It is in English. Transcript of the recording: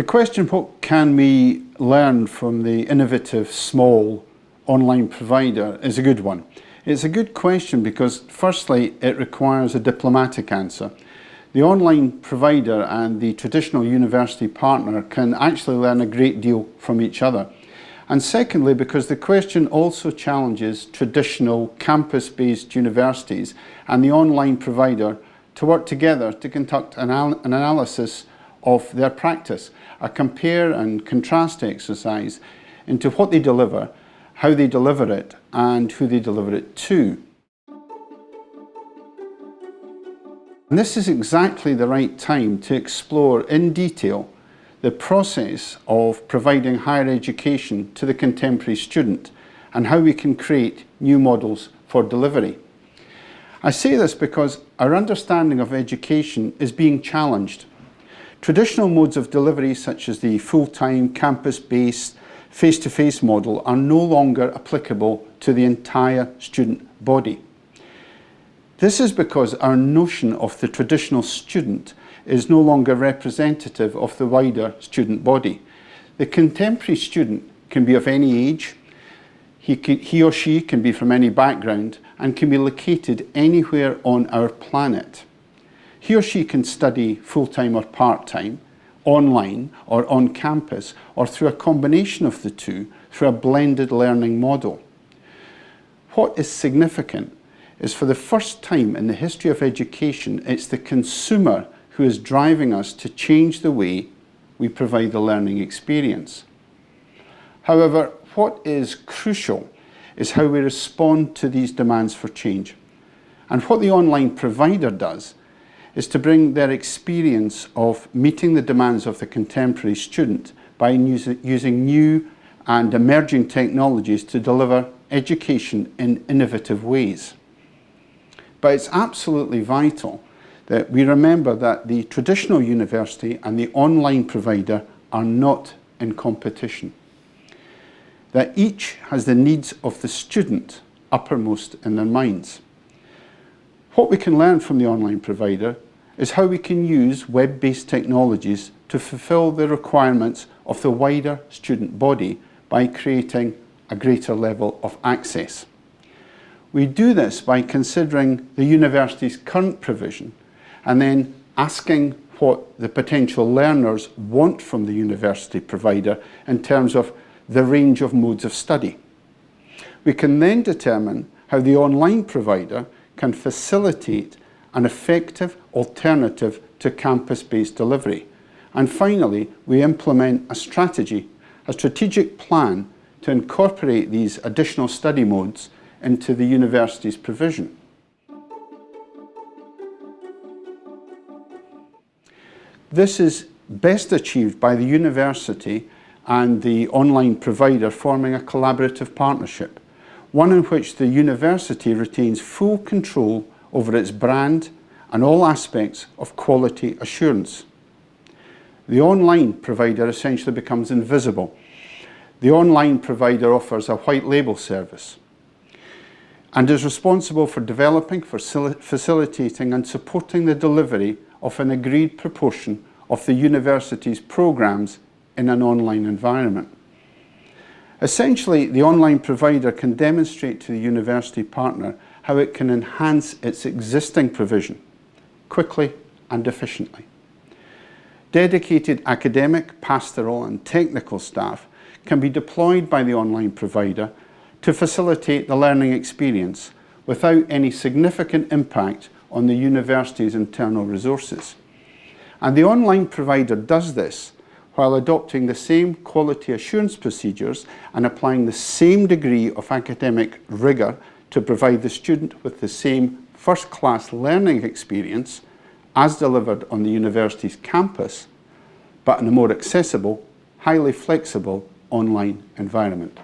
The question, what can we learn from the innovative small online provider, is a good one. It's a good question because firstly it requires a diplomatic answer. The online provider and the traditional university partner can actually learn a great deal from each other. And secondly, because the question also challenges traditional campus-based universities and the online provider to work together to conduct an analysis of their practice, a compare and contrast exercise into what they deliver, how they deliver it, and who they deliver it to. And this is exactly the right time to explore in detail the process of providing higher education to the contemporary student and how we can create new models for delivery. I say this because our understanding of education is being challenged. Traditional modes of delivery such as the full-time, campus-based, face-to-face model are no longer applicable to the entire student body. This is because our notion of the traditional student is no longer representative of the wider student body. The contemporary student can be of any age, he or she can be from any background and can be located anywhere on our planet. He or she can study full-time or part-time, online or on campus, or through a combination of the two, through a blended learning model. What is significant is for the first time in the history of education, it's the consumer who is driving us to change the way we provide the learning experience. However, what is crucial is how we respond to these demands for change. And what the online provider does is to bring their experience of meeting the demands of the contemporary student by using new and emerging technologies to deliver education in innovative ways. But it's absolutely vital that we remember that the traditional university and the online provider are not in competition. That each has the needs of the student uppermost in their minds. What we can learn from the online provider is how we can use web-based technologies to fulfill the requirements of the wider student body by creating a greater level of access. We do this by considering the university's current provision and then asking what the potential learners want from the university provider in terms of the range of modes of study. We can then determine how the online provider can facilitate an effective alternative to campus-based delivery. And finally, we implement a strategic plan to incorporate these additional study modes into the university's provision. This is best achieved by the university and the online provider forming a collaborative partnership, one in which the university retains full control over its brand and all aspects of quality assurance. The online provider essentially becomes invisible. The online provider offers a white label service and is responsible for developing, facilitating and supporting the delivery of an agreed proportion of the university's programs in an online environment. Essentially, the online provider can demonstrate to the university partner how it can enhance its existing provision quickly and efficiently. Dedicated academic, pastoral and technical staff can be deployed by the online provider to facilitate the learning experience without any significant impact on the university's internal resources. And the online provider does this while adopting the same quality assurance procedures and applying the same degree of academic rigour to provide the student with the same first-class learning experience as delivered on the university's campus, but in a more accessible, highly flexible online environment.